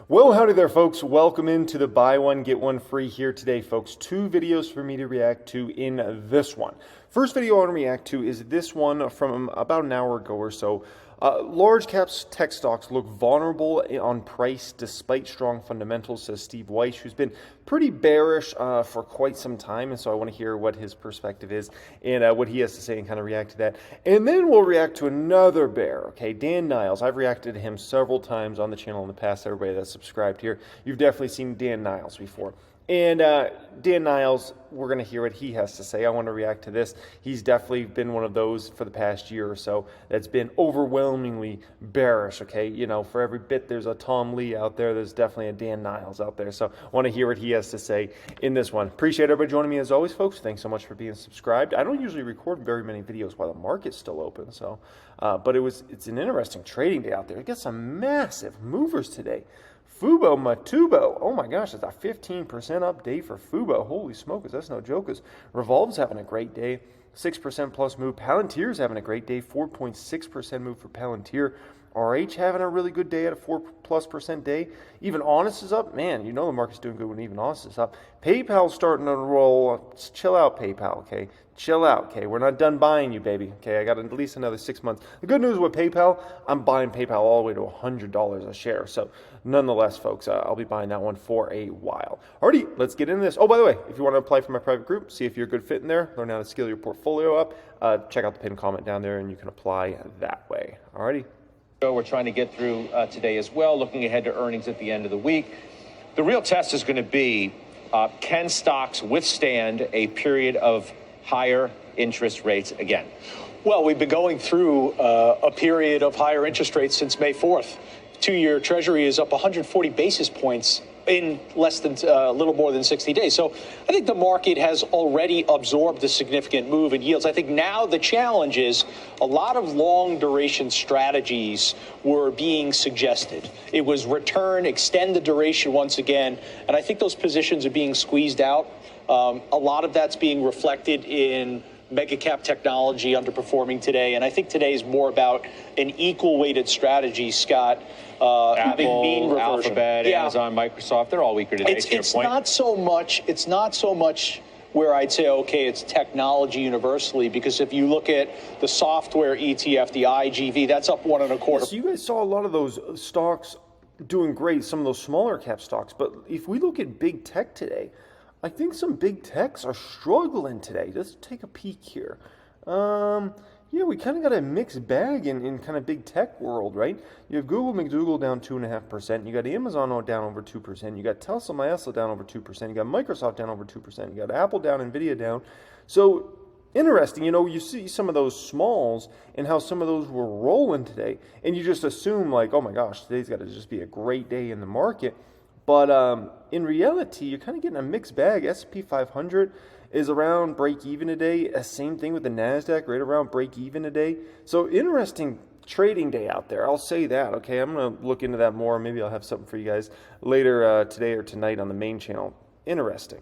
Well, howdy there, folks. Welcome into the buy one, get one free here today, folks. Two videos for me to react to in this one. First video I want to react to is this one from about an hour ago or so. Large caps tech stocks look vulnerable on price despite strong fundamentals, says Steve Weiss, who's been pretty bearish for quite some time. And so I want to hear what his perspective is and what he has to say and kind of react to that. And then we'll react to another bear, okay? Dan Niles. I've reacted to him several times on the channel in the past. Everybody that's subscribed here, you've definitely seen Dan Niles before. And Dan Niles, we're going to hear what he has to say. I want to react to this. He's definitely been one of those for the past year or so that's been overwhelmingly bearish, okay? You know, for every bit there's a Tom Lee out there, there's definitely a Dan Niles out there. So I want to hear what he has to say in this one. Appreciate everybody joining me as always, folks. Thanks so much for being subscribed. I don't usually record very many videos while the market's still open, so but it's an interesting trading day out there. We got some massive movers today. Fubo Matubo, oh my gosh, it's a 15% up day for Fubo. Holy smokers, that's no joke. Revolve's having a great day, 6% plus move. Palantir's having a great day, 4.6% move for Palantir. RH having a really good day at a 4+% day. Even Honest is up. Man, you know the market's doing good when even Honest is up. PayPal's starting to roll. Chill out, PayPal, okay? Chill out, okay? We're not done buying you, baby, okay? I got at least another 6 months. The good news with PayPal, I'm buying PayPal all the way to $100 a share. So nonetheless, folks, I'll be buying that one for a while. Alrighty, let's get into this. Oh, by the way, if you want to apply for my private group, see if you're a good fit in there, learn how to scale your portfolio up, check out the pinned comment down there and you can apply that way. Alrighty. We're trying to get through today as well, looking ahead to earnings at the end of the week. The real test is going to be, can stocks withstand a period of higher interest rates again? Well, we've been going through a period of higher interest rates since May 4th. Two-year Treasury is up 140 basis points in less than a little more than 60 days. So I think the market has already absorbed a significant move in yields. I think now the challenge is a lot of long duration strategies were being suggested. It was return, extend the duration once again. And I think those positions are being squeezed out. A lot of that's being reflected in mega cap technology underperforming today. And I think today is more about an equal weighted strategy, Scott. Apple, Alphabet, Amazon, Microsoft, they're all weaker today. It's not so much where I'd say, okay, it's technology universally, because if you look at the software ETF, the IGV, that's up 1.25%. So you guys saw a lot of those stocks doing great, some of those smaller cap stocks. But if we look at big tech today, I think some big techs are struggling today. Let's take a peek here. Yeah, we kind of got a mixed bag in kind of big tech world, right? You have Google McDougal down 2.5%. You got Amazon down over 2%. You got Tesla Maesla down over 2%. You got Microsoft down over 2%. You got Apple down, Nvidia down. So interesting, you know, you see some of those smalls and how some of those were rolling today, and you just assume like, oh my gosh, today's got to just be a great day in the market. But in reality, you're kind of getting a mixed bag. S&P 500 is around break even today. Same thing with the NASDAQ, right around break even today. So interesting trading day out there. I'll say that, okay? I'm going to look into that more. Maybe I'll have something for you guys later today or tonight on the main channel. Interesting.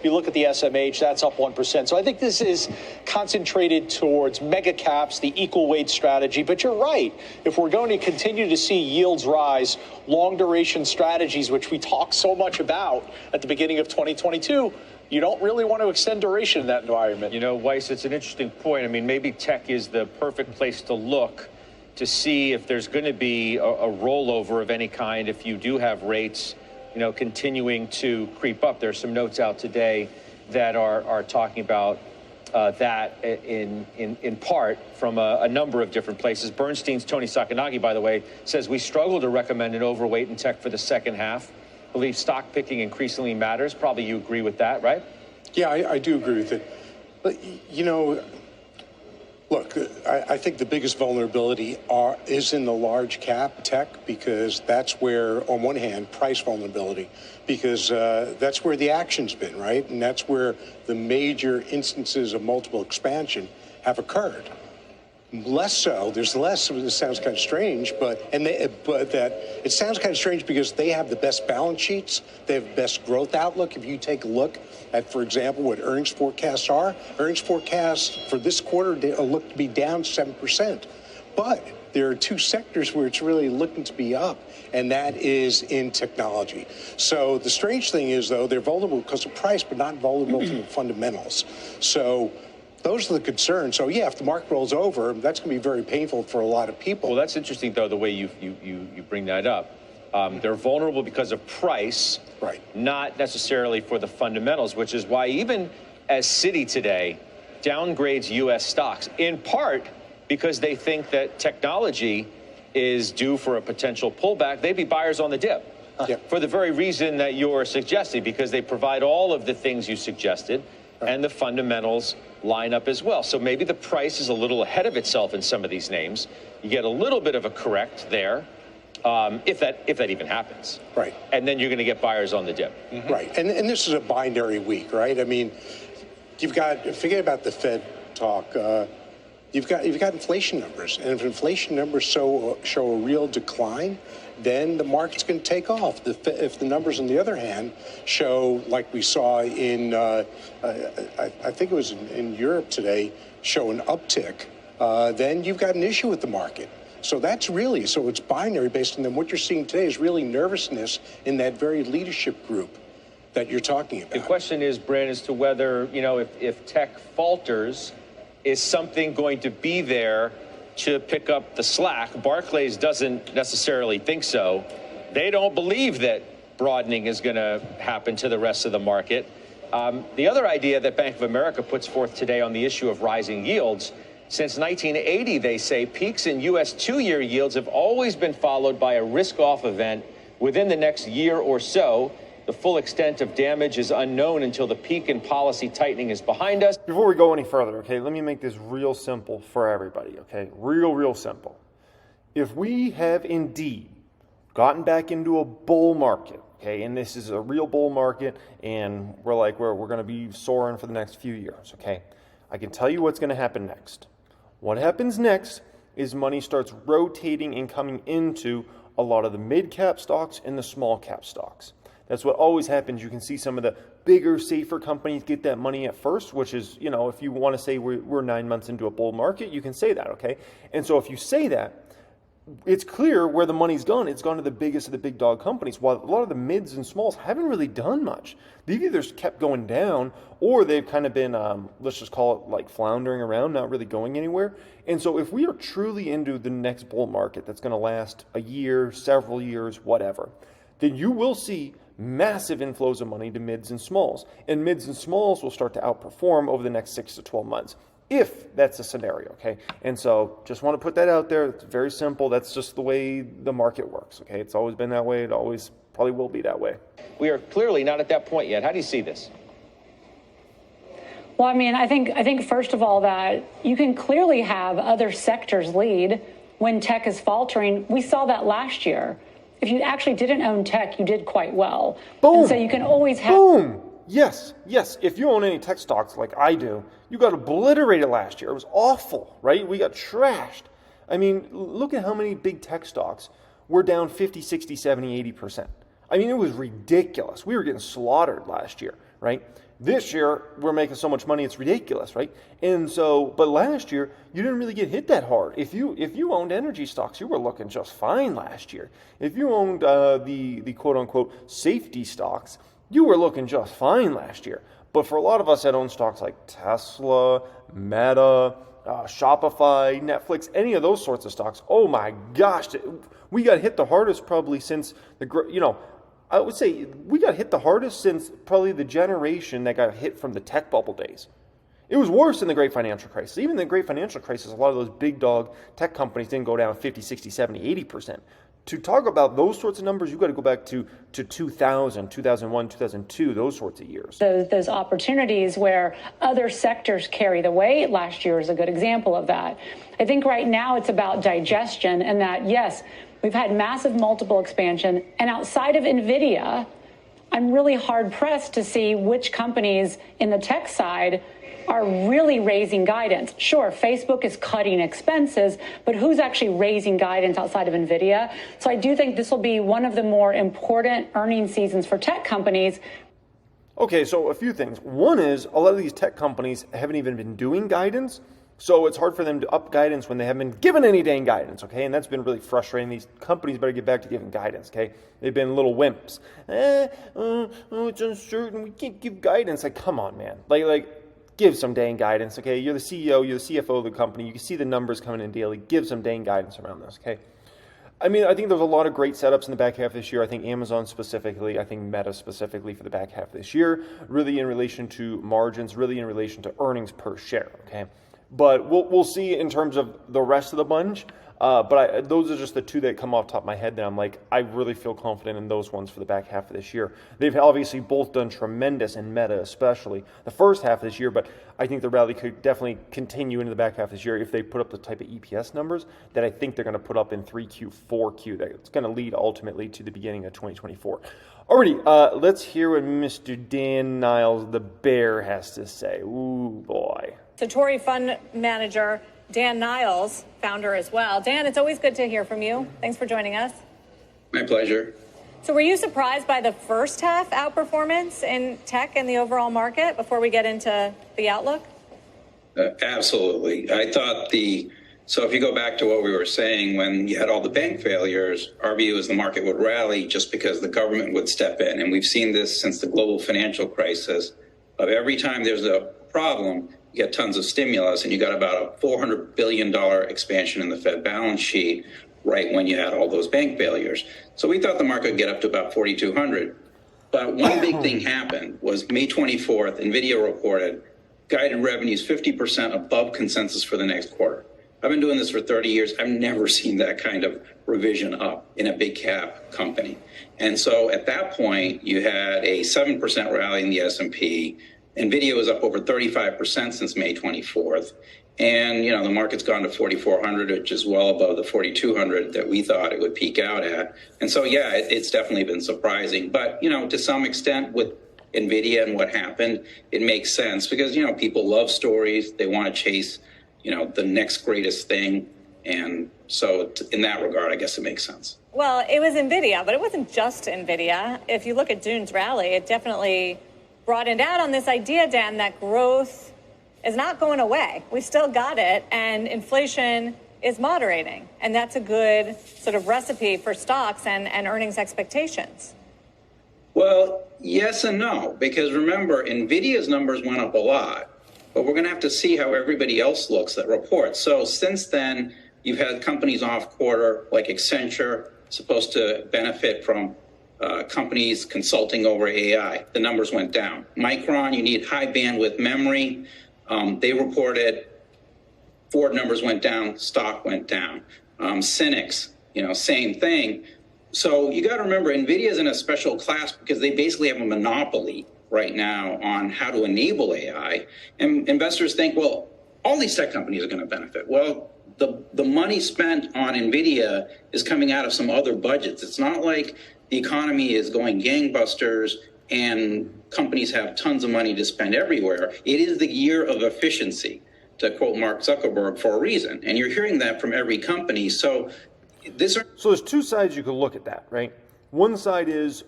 You look at the SMH, that's up 1%. So I think this is concentrated towards mega caps, the equal weight strategy. But you're right. If we're going to continue to see yields rise, long duration strategies, which we talked so much about at the beginning of 2022, you don't really want to extend duration in that environment. You know, Weiss, it's an interesting point. I mean, maybe tech is the perfect place to look to see if there's going to be a rollover of any kind if you do have rates, you know, continuing to creep up. There's some notes out today that are talking about that in part from a number of different places. Bernstein's Tony Sacconaghi, by the way, says we struggle to recommend an overweight in tech for the second half. Believe stock picking increasingly matters. Probably you agree with that, right? Yeah, I do agree with it. But, you know, look, I think the biggest vulnerability is in the large cap tech, because that's where, on one hand, price vulnerability, because that's where the action's been, right? And that's where the major instances of multiple expansion have occurred. Less so. There's less. This sounds kind of strange, but that it sounds kind of strange because they have the best balance sheets. They have the best growth outlook. If you take a look at, for example, what earnings forecasts are, earnings forecasts for this quarter look to be down 7%, but there are two sectors where it's really looking to be up, and that is in technology. So the strange thing is, though, they're vulnerable because of price, but not vulnerable to the fundamentals. So those are the concerns. So yeah, if the market rolls over, that's going to be very painful for a lot of people. Well, that's interesting, though, the way you bring that up. They're vulnerable because of price, right? Not necessarily for the fundamentals, which is why even as Citi today downgrades U.S. stocks, in part because they think that technology is due for a potential pullback, they'd be buyers on the dip. For the very reason that you're suggesting, because they provide all of the things you suggested, and the fundamentals line up as well. So maybe the price is a little ahead of itself in some of these names. You get a little bit of a correct there, if that even happens. Right. And then you're going to get buyers on the dip. Right. And this is a binary week, right? I mean, forget about the Fed talk. You've got inflation numbers, and if inflation numbers show a real decline, then the market's going to take off. If the numbers, on the other hand, show, like we saw in, I think it was in Europe today, show an uptick, then you've got an issue with the market. So so it's binary based on them. What you're seeing today is really nervousness in that very leadership group that you're talking about. The question is, Brent, as to whether, if tech falters, is something going to be there to pick up the slack? Barclays doesn't necessarily think so. They don't believe that broadening is going to happen to the rest of the market. The other idea that Bank of America puts forth today on the issue of rising yields, since 1980, they say peaks in U.S. two-year yields have always been followed by a risk-off event within the next year or so. The full extent of damage is unknown until the peak in policy tightening is behind us. Before we go any further, okay, let me make this real simple for everybody, okay? Real simple. If we have indeed gotten back into a bull market, okay, and this is a real bull market, and we're going to be soaring for the next few years, okay? I can tell you what's going to happen next. What happens next is money starts rotating and coming into a lot of the mid-cap stocks and the small-cap stocks. That's what always happens. You can see some of the bigger, safer companies get that money at first, which is, if you want to say we're 9 months into a bull market, you can say that, okay? And so if you say that, it's clear where the money's gone. It's gone to the biggest of the big dog companies, while a lot of the mids and smalls haven't really done much. They've either kept going down, or they've kind of been, let's just call it like floundering around, not really going anywhere. And so if we are truly into the next bull market that's going to last a year, several years, whatever, then you will see massive inflows of money to mids and smalls. And mids and smalls will start to outperform over the next 6 to 12 months, if that's a scenario, okay? And so just want to put that out there. It's very simple. That's just the way the market works, okay? It's always been that way. It always probably will be that way. We are clearly not at that point yet. How do you see this? Well, I think first of all that you can clearly have other sectors lead when tech is faltering. We saw that last year. If you actually didn't own tech, you did quite well. Boom. And so you can always have... Boom. Yes. If you own any tech stocks like I do, you got obliterated last year. It was awful, right? We got trashed. Look at how many big tech stocks were down 50, 60, 70, 80%. It was ridiculous. We were getting slaughtered last year, right? This year, we're making so much money, it's ridiculous, right? And so, but last year, you didn't really get hit that hard. If you owned energy stocks, you were looking just fine last year. If you owned the quote-unquote safety stocks, you were looking just fine last year. But for a lot of us that own stocks like Tesla, Meta, Shopify, Netflix, any of those sorts of stocks, oh my gosh, we got hit the hardest probably since I would say we got hit the hardest since probably the generation that got hit from the tech bubble days. It was worse than the Great Financial Crisis. Even the Great Financial Crisis, a lot of those big dog tech companies didn't go down 50, 60, 70, 80%. To talk about those sorts of numbers, you've got to go back to 2000, 2001, 2002, those sorts of years. Those opportunities where other sectors carry the weight. Last year is a good example of that. I think right now it's about digestion, and that, yes, we've had massive multiple expansion. And outside of Nvidia, I'm really hard-pressed to see which companies in the tech side are really raising guidance. Sure, Facebook is cutting expenses, but who's actually raising guidance outside of Nvidia? So I do think this will be one of the more important earnings seasons for tech companies. Okay, so a few things. One is a lot of these tech companies haven't even been doing guidance. So it's hard for them to up guidance when they haven't been given any dang guidance, okay? And that's been really frustrating. These companies better get back to giving guidance, okay? They've been little wimps. It's uncertain. We can't give guidance. Like, come on, man. Like, give some dang guidance, okay? You're the CEO. You're the CFO of the company. You can see the numbers coming in daily. Give some dang guidance around this, okay? I mean, I think there's a lot of great setups in the back half of this year. I think Amazon specifically, I think Meta specifically for the back half of this year, really in relation to margins, really in relation to earnings per share, okay? But we'll see in terms of the rest of the bunch. But those are just the two that come off the top of my head that I'm like, I really feel confident in those ones for the back half of this year. They've obviously both done tremendous in Meta, especially the first half of this year, but I think the rally could definitely continue into the back half of this year if they put up the type of EPS numbers that I think they're going to put up in 3Q, 4Q. That's going to lead ultimately to the beginning of 2024. Alrighty, let's hear what Mr. Dan Niles, the bear, has to say. Ooh, boy. Satori Fund Manager Dan Niles, founder as well. Dan, it's always good to hear from you. Thanks for joining us. My pleasure. So were you surprised by the first half outperformance in tech and the overall market before we get into the outlook? Absolutely. I thought so if you go back to what we were saying, when you had all the bank failures, our view is the market would rally just because the government would step in. And we've seen this since the global financial crisis. Of every time there's a problem, you get tons of stimulus, and you got about a $400 billion expansion in the Fed balance sheet right when you had all those bank failures. So we thought the market would get up to about 4,200. But one big thing happened was May 24th, Nvidia reported guided revenues 50% above consensus for the next quarter. I've been doing this for 30 years. I've never seen that kind of revision up in a big cap company. And so at that point, you had a 7% rally in the S&P. Nvidia was up over 35% since May 24th. And, the market's gone to 4,400, which is well above the 4,200 that we thought it would peak out at. And so, yeah, it's definitely been surprising. But, to some extent with Nvidia and what happened, it makes sense because, people love stories. They want to chase, the next greatest thing. And so in that regard, I guess it makes sense. Well, it was Nvidia, but it wasn't just Nvidia. If you look at June's rally, it definitely broadened out on this idea, Dan, that growth is not going away. We still got it, and inflation is moderating. And that's a good sort of recipe for stocks and earnings expectations. Well, yes and no, because remember, Nvidia's numbers went up a lot, but we're going to have to see how everybody else looks that reports. So since then, you've had companies off quarter like Accenture, supposed to benefit from companies consulting over AI. The numbers went down. Micron, you need high bandwidth memory. They reported Ford numbers went down, stock went down. Cynics, same thing. So you got to remember, NVIDIA is in a special class because they basically have a monopoly right now on how to enable AI. And investors think, well, all these tech companies are going to benefit. Well, the money spent on NVIDIA is coming out of some other budgets. It's not like the economy is going gangbusters and companies have tons of money to spend everywhere. It is the year of efficiency, to quote Mark Zuckerberg, for a reason. And you're hearing that from every company. So there's two sides you could look at that, right? One side is,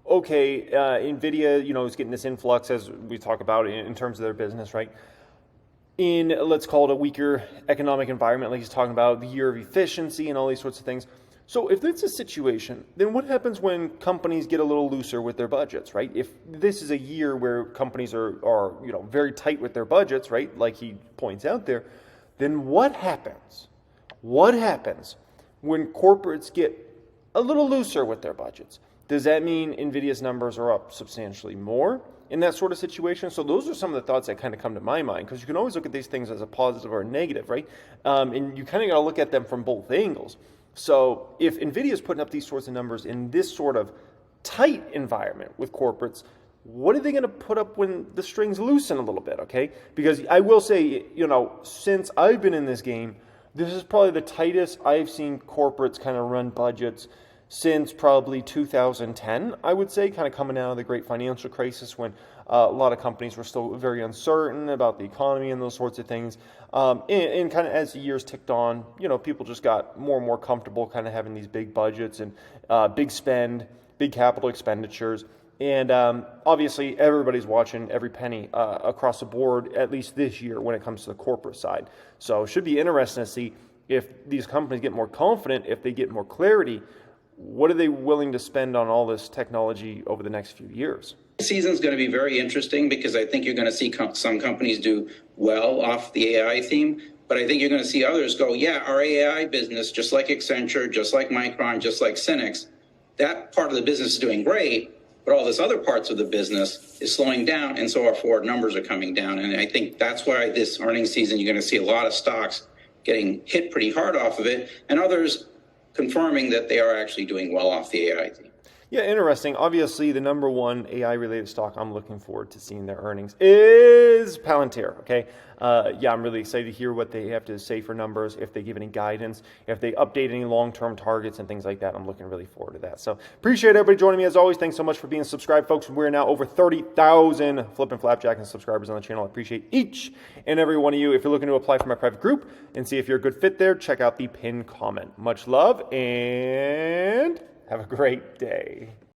okay, Nvidia, is getting this influx, as we talk about in terms of their business, right? In, let's call it a weaker economic environment, like he's talking about, the year of efficiency and all these sorts of things. So if that's a situation, then what happens when companies get a little looser with their budgets, right? If this is a year where companies are very tight with their budgets, right, like he points out there, then what happens? What happens when corporates get a little looser with their budgets? Does that mean NVIDIA's numbers are up substantially more in that sort of situation? So those are some of the thoughts that kind of come to my mind, because you can always look at these things as a positive or a negative, right? And you kind of got to look at them from both angles. So if NVIDIA is putting up these sorts of numbers in this sort of tight environment with corporates, what are they going to put up when the strings loosen a little bit, okay? Because I will say, since I've been in this game, this is probably the tightest I've seen corporates kind of run budgets since probably 2010, I would say, kind of coming out of the great financial crisis when a lot of companies were still very uncertain about the economy and those sorts of things. And kind of as the years ticked on, people just got more and more comfortable kind of having these big budgets and big spend, big capital expenditures. And obviously, everybody's watching every penny across the board, at least this year, when it comes to the corporate side. So it should be interesting to see if these companies get more confident, if they get more clarity, what are they willing to spend on all this technology over the next few years? This season's going to be very interesting because I think you're going to see some companies do well off the AI theme, but I think you're going to see others go, yeah, our AI business, just like Accenture, just like Micron, just like Cynics, that part of the business is doing great, but all this other parts of the business is slowing down, and so our forward numbers are coming down. And I think that's why this earnings season, you're going to see a lot of stocks getting hit pretty hard off of it, and others confirming that they are actually doing well off the AI theme. Yeah, interesting. Obviously, the number one AI-related stock I'm looking forward to seeing their earnings is Palantir, okay? Yeah, I'm really excited to hear what they have to say for numbers, if they give any guidance, if they update any long-term targets and things like that. I'm looking really forward to that. So appreciate everybody joining me as always. Thanks so much for being subscribed, folks. We're now over 30,000 Flippin' Flapjack and subscribers on the channel. I appreciate each and every one of you. If you're looking to apply for my private group and see if you're a good fit there, check out the pinned comment. Much love and have a great day.